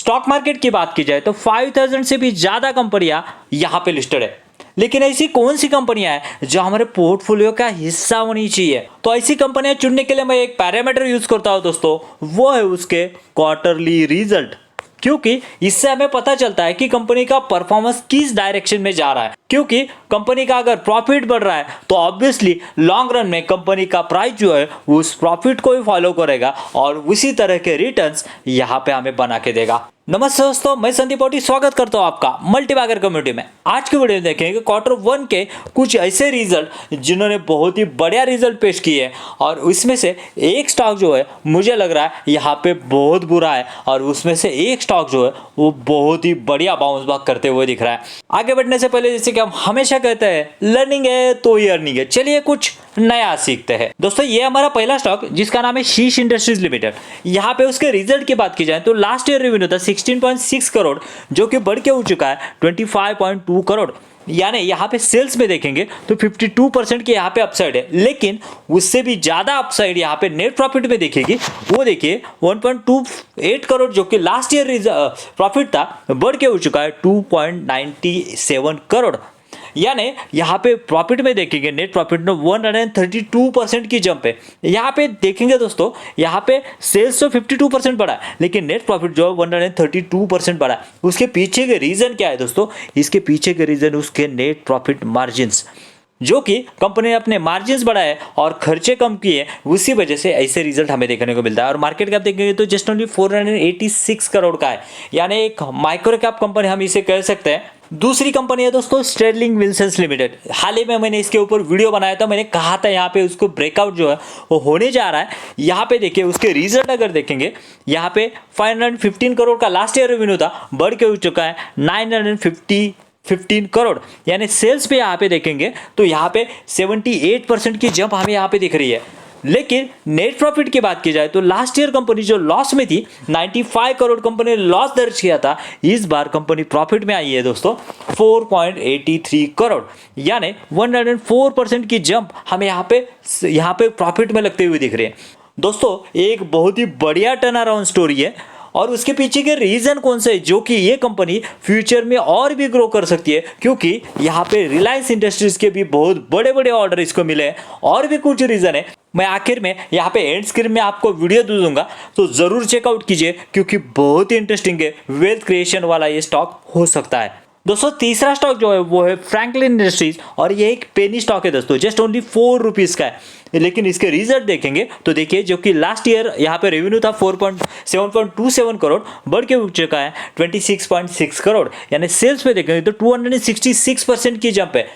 Stock market की बात की जाए तो 5000 से भी ज़्यादा कंपनियां यहाँ पे लिस्टेड है। लेकिन ऐसी कौन सी कंपनियां हैं जो हमारे पोर्टफोलियो का हिस्सा होनी चाहिए? तो ऐसी कंपनियां चुनने के लिए मैं एक पैरामीटर यूज करता हूं दोस्तों, वो है उसके क्वार्टरली रिजल्ट। क्योंकि इससे हमें पता चलता है कि कंपनी का परफॉर्मेंस किस डायरेक्शन में जा रहा है। क्योंकि कंपनी का अगर प्रॉफिट बढ़ रहा है तो ऑब्वियसली लॉन्ग रन में कंपनी का प्राइस जो है उस प्रॉफिट को ही फॉलो करेगा और उसी तरह के रिटर्न्स यहाँ पे हमें बना के देगा। नमस्ते दोस्तों, मैं संदीप पोटी स्वागत करता हूं आपका मल्टीबैगर कम्युनिटी में। आज की वीडियो में देखेंगे Q1 के कुछ ऐसे रिजल्ट जिन्होंने बहुत ही बढ़िया रिजल्ट पेश किए और उसमें से एक स्टॉक जो है मुझे लग रहा है यहाँ पे बहुत बुरा है और उसमें से एक स्टॉक जो है वो बहुत ही बढ़िया बाउंस बैक करते हुए दिख रहा है। आगे बढ़ने से पहले जैसे कि हम हमेशा कहते हैं, लर्निंग है तो ही अर्निंग है। चलिए कुछ नया सीखते हैं। दोस्तों ये हमारा पहला स्टॉक जिसका नाम है शीश इंडस्ट्रीज लिमिटेड। यहाँ पे उसके रिजल्ट की बात की जाए तो लास्ट ईयर रेवेन्यू था 16.6 करोड़, जो कि बढ़ के हो चुका है 25.2 करोड़। यानी यहाँ पे सेल्स में देखेंगे तो 52% की यहाँ पे अपसाइड है, लेकिन उससे भी ज्यादा अपसाइड यहाँ पे नेट प्रॉफिट में देखेगी। वो देखिए 1.28 करोड़, जो कि लास्ट ईयर प्रॉफिट था, बढ़ के हो चुका है 2.97 करोड़। यानी यहाँ पे प्रॉफिट में देखेंगे नेट प्रॉफिट में 132% की जंप है। यहाँ पे देखेंगे दोस्तों, यहाँ पे सेल्स तो 52% बढ़ा है, लेकिन नेट प्रॉफिट जो है 132% बढ़ा है। उसके पीछे के रीजन क्या है दोस्तों? इसके पीछे के रीजन उसके नेट प्रॉफिट मार्जिन्स, जो कि कंपनी ने अपने मार्जिन्स बढ़ाए और खर्चे कम किए, उसी वजह से ऐसे रिजल्ट हमें देखने को मिलता है। और मार्केट कैप देखेंगे तो जस्ट ओनली 486 करोड़ का है, यानी एक माइक्रो कैप कंपनी हम इसे कह सकते हैं। दूसरी कंपनी है दोस्तों स्टर्लिंग विल्सन्स लिमिटेड। हाल ही में मैंने इसके ऊपर वीडियो बनाया था, मैंने कहा था यहाँ पे उसको ब्रेकआउट जो है वो होने जा रहा है। यहाँ पे देखिए उसके रिजल्ट अगर देखेंगे, यहाँ पे 515 करोड़ का लास्ट ईयर रेवेन्यू था, बढ़ के हो चुका है 915 करोड़। यानी सेल्स पे यहाँ पे देखेंगे तो यहाँ पे 78% की जंप हमें यहाँ पे दिख रही है। लेकिन नेट प्रॉफिट की बात की जाए तो लास्ट ईयर कंपनी जो लॉस में थी 95 करोड़ कंपनी ने लॉस दर्ज किया था, इस बार कंपनी प्रॉफिट में आई है दोस्तों 4.83 करोड़। यानी 104% की जंप हमें यहाँ पे प्रॉफिट में लगते हुए दिख रही है। दोस्तों एक बहुत ही बढ़िया टर्न अराउंड स्टोरी है और उसके पीछे के रीजन कौन से है जो कि ये कंपनी फ्यूचर में और भी ग्रो कर सकती है। क्योंकि यहाँ पे रिलायंस इंडस्ट्रीज के भी बहुत बड़े बड़े ऑर्डर इसको मिले हैं और भी कुछ रीजन है। मैं आखिर में यहाँ पे एंड स्क्रीन में आपको वीडियो दे दूंगा, तो जरूर चेकआउट कीजिए क्योंकि बहुत ही इंटरेस्टिंग है, वेल्थ क्रिएशन वाला ये स्टॉक हो सकता है। दोस्तों तीसरा स्टॉक जो है वो है फ्रैंकलिन इंडस्ट्रीज और ये एक पेनी स्टॉक है दोस्तों, जस्ट ओनली 4 रुपीज का है। लेकिन इसके रिजल्ट देखेंगे तो देखिए, जो कि लास्ट ईयर यहाँ पे रेवेन्यू था 7.27 करोड़, बढ़ के उठ चुका है 26.6 करोड़। यानी सेल्स पे देखेंगे तो 266% की जंप है,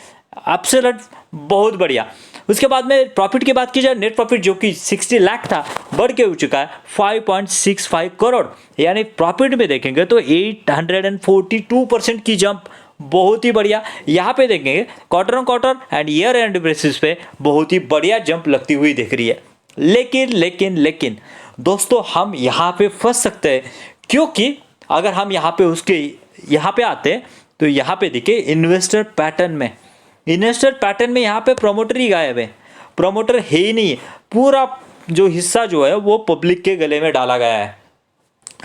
एब्सोल्यूट बहुत बढ़िया। उसके बाद में प्रॉफिट की बात की जाए, नेट प्रॉफिट जो कि 60 लाख था, बढ़ के हो चुका है 5.65 करोड़। यानी प्रॉफिट में देखेंगे तो 842% की जंप, बहुत ही बढ़िया। यहाँ पे देखेंगे quarter on quarter and year and bases पे बहुत ही बढ़िया जंप लगती हुई दिख रही है। लेकिन दोस्तों हम यहाँ पे फंस सकते हैं, क्योंकि अगर हम यहाँ पे आते हैं तो यहाँ पे देखिए इन्वेस्टर पैटर्न में यहाँ पे प्रमोटर ही गायब है, प्रमोटर है ही नहीं है। पूरा जो हिस्सा जो है वो पब्लिक के गले में डाला गया है।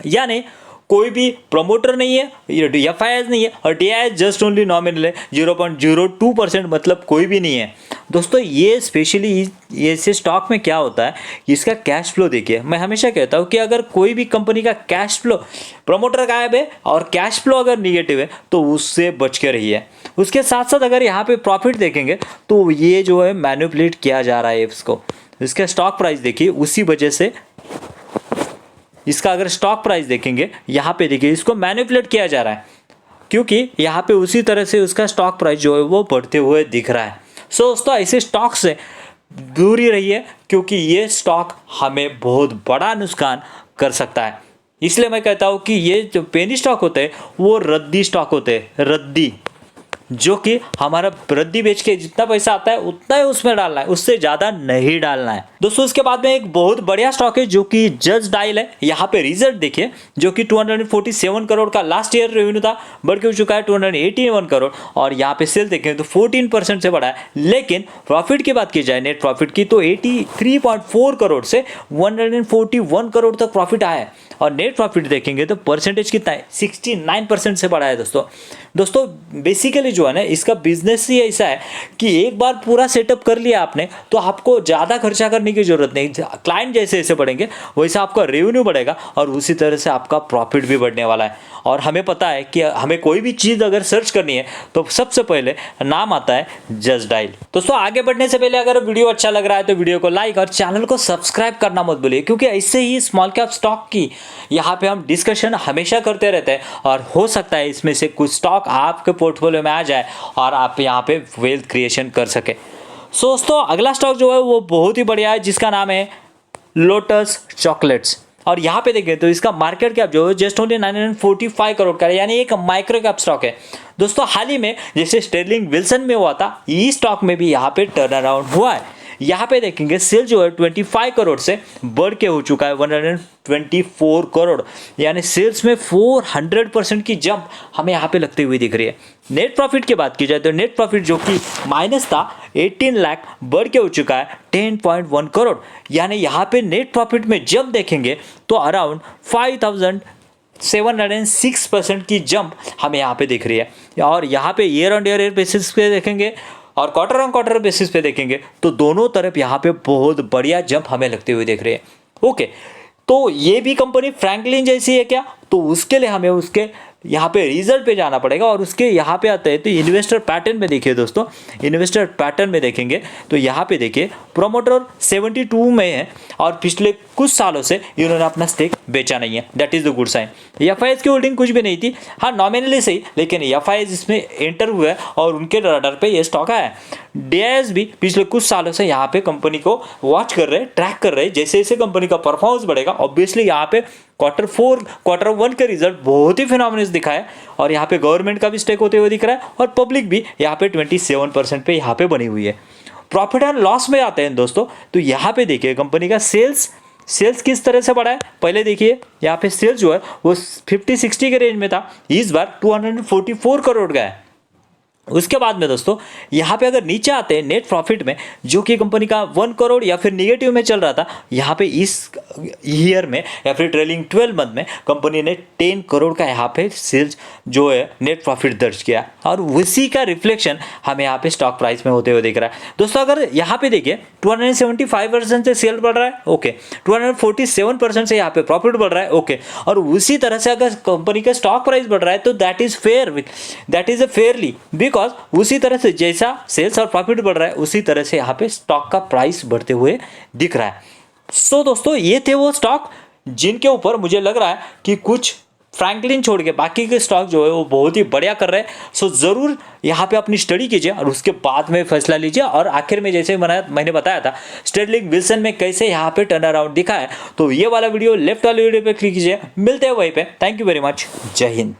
यानी कोई भी प्रमोटर नहीं है, एफआईआई नहीं है और डीआईएस जस्ट ओनली नॉमिनल है 0.02%, मतलब कोई भी नहीं है। दोस्तों ये स्पेशली ये ऐसे स्टॉक में क्या होता है, इसका कैश फ्लो देखिए। मैं हमेशा कहता हूँ कि अगर कोई भी कंपनी का कैश फ्लो, प्रमोटर गायब है और कैश फ्लो अगर निगेटिव है तो उससे बच के रहिए। उसके साथ साथ अगर यहाँ पे प्रॉफिट देखेंगे तो ये जो है मैनिपुलेट किया जा रहा है इसको। इसका स्टॉक प्राइस देखिए, उसी वजह से इसका अगर स्टॉक प्राइस देखेंगे यहाँ पे देखिए इसको मैनिपुलेट किया जा रहा है, क्योंकि यहाँ पे उसी तरह से उसका स्टॉक प्राइस जो है वो बढ़ते हुए दिख रहा है। सो दोस्तों ऐसे स्टॉक से दूर ही रहिए, क्योंकि ये स्टॉक हमें बहुत बड़ा नुकसान कर सकता है। इसलिए मैं कहता हूँ कि ये जो पेनी स्टॉक होते हैं वो रद्दी स्टॉक होते हैं, रद्दी। जो कि हमारा वृद्धि बेच के जितना पैसा आता है उतना ही उसमें डालना है, उससे ज़्यादा नहीं डालना है दोस्तों। इसके बाद में एक बहुत बढ़िया स्टॉक है जो कि जस्ट डायल है। यहाँ पे रिजल्ट देखिए जो कि 247 करोड़ का लास्ट ईयर रेवेन्यू था, बढ़ के हो चुका है 281 करोड़, और यहाँ पे सेल देखें तो 14% से बढ़ा है। लेकिन प्रॉफिट की बात की जाए नेट प्रॉफिट की तो 83.4 करोड़ से 141 करोड़ तक प्रॉफिट आया है, और नेट प्रॉफिट देखेंगे तो परसेंटेज कितना है 69% से बढ़ा है दोस्तों बेसिकली जो है ना इसका बिजनेस ही ऐसा है कि एक बार पूरा सेटअप कर लिया आपने तो आपको ज़्यादा खर्चा करने की जरूरत नहीं। क्लाइंट जैसे जैसे बढ़ेंगे वैसा आपका रेवेन्यू बढ़ेगा और उसी तरह से आपका प्रॉफिट भी बढ़ने वाला है। और हमें पता है कि हमें कोई भी चीज़ अगर सर्च करनी है तो सबसे पहले नाम आता है जस्ट डायल। दोस्तों आगे बढ़ने से पहले अगर वीडियो अच्छा लग रहा है तो वीडियो को लाइक और चैनल को सब्सक्राइब करना मत भूलिए, क्योंकि ऐसे ही स्मॉल कैप स्टॉक की यहाँ पे हम डिस्कशन हमेशा करते रहते हैं और हो सकता है इसमें से कुछ स्टॉक आपके पोर्टफोलियो में आ जाए और आप यहाँ पे वेल्थ क्रिएशन कर सके। सो दोस्तों अगला स्टॉक जो है वो बहुत ही बढ़िया है जिसका नाम है लोटस चॉकलेट्स, और यहाँ पे देखें तो इसका मार्केट कैप जो है जस्ट ओनली 945 करोड़ का है, यानी एक माइक्रो कैप स्टॉक है दोस्तों। हाल ही में जैसे स्टेरलिंग विल्सन में हुआ था ई स्टॉक में भी यहाँ पे टर्न अराउंड हुआ है। यहाँ पे देखेंगे सेल जो है 25 करोड़ से बढ़ के हो चुका है 124 करोड़, यानी सेल्स में 400% की जंप हमें यहाँ पे लगती हुई दिख रही है। नेट प्रॉफिट की बात की जाए तो नेट प्रॉफिट जो कि माइनस था 18 लाख बढ़ के हो चुका है 10.1 करोड़, यानी यहाँ पे नेट प्रॉफिट में जंप देखेंगे तो अराउंड 5706% की जंप हमें यहाँ पे दिख रही है। और यहाँ पे ईयर ऑन ईयर बेसिस पे देखेंगे और क्वार्टर ऑन क्वार्टर बेसिस पे देखेंगे तो दोनों तरफ यहाँ पे बहुत बढ़िया जंप हमें लगते हुए दिख रही है। ओके, तो ये भी कंपनी फ्रैंकलिन जैसी है क्या? तो उसके लिए हमें उसके यहाँ पे रिजल्ट पे जाना पड़ेगा, और उसके यहाँ पे आते हैं तो इन्वेस्टर पैटर्न में देखिए दोस्तों, इन्वेस्टर पैटर्न में देखेंगे तो यहाँ पे देखिए प्रोमोटर 72 में है और पिछले कुछ सालों से इन्होंने अपना स्टेक बेचा नहीं है, that is the good sign. FIS की होल्डिंग कुछ भी नहीं थी, हाँ नॉमिनली सही, लेकिन एफआईएस इसमें एंटर हुआ है और उनके रडार पे ये स्टॉक आया है। डीआईएस भी पिछले कुछ सालों से यहाँ पे कंपनी को वॉच कर रहे हैं, ट्रैक कर रहे हैं, जैसे जैसे कंपनी का परफॉर्मेंस बढ़ेगा ऑब्वियसली यहाँ पे क्वार्टर वन के रिजल्ट बहुत ही फिनोमिनल दिखा है, और यहाँ पे गवर्नमेंट का भी स्टेक होते हुए दिख रहा है और पब्लिक भी यहाँ पे 27% पे यहाँ पे बनी हुई है। प्रॉफिट एंड लॉस में आते हैं दोस्तों, तो यहाँ पे देखिए कंपनी का सेल्स किस तरह से बढ़ा है। पहले देखिए यहाँ पे सेल्स जो है वो 50-60 के रेंज में था, इस बार 244 करोड़ का है। उसके बाद में दोस्तों यहाँ पे अगर नीचे आते हैं नेट प्रॉफिट में जो कि कंपनी का 1 करोड़ या फिर निगेटिव में चल रहा था, यहाँ पे इस ईयर में या फिर ट्रेलिंग 12 मंथ में कंपनी ने 10 करोड़ का यहाँ पे सेल्स जो है नेट प्रॉफिट दर्ज किया, और उसी का रिफ्लेक्शन हमें यहाँ पे स्टॉक प्राइस में होते हुए दिख रहा है। दोस्तों अगर यहाँ पे देखिए 275% से सेल बढ़ रहा है, ओके, 247% से यहाँ पे प्रॉफिट बढ़ रहा है, ओके, और उसी तरह से अगर कंपनी का स्टॉक प्राइस बढ़ रहा है तो that is fair, that is a fairly, because उसी तरह से जैसा सेल्स और प्रॉफिट बढ़ रहा है उसी तरह से यहाँ पे स्टॉक का प्राइस बढ़ते हुए दिख रहा है। सो दोस्तों ये थे वो स्टॉक जिनके ऊपर मुझे लग रहा है कि कुछ फ्रैंकलिन छोड़ के बाकी के स्टॉक जो है वो बहुत ही बढ़िया कर रहे हैं। सो जरूर यहाँ पे अपनी स्टडी कीजिए और उसके बाद में फैसला लीजिए। और आखिर में जैसे मैंने बताया था स्टेरलिंग विल्सन में कैसे यहाँ पे टर्न अराउंड दिखा है, तो ये वाला वीडियो लेफ्ट वाले वीडियो पे क्लिक कीजिए। मिलते हैं वहीं पे। Thank you very much. जय हिंद।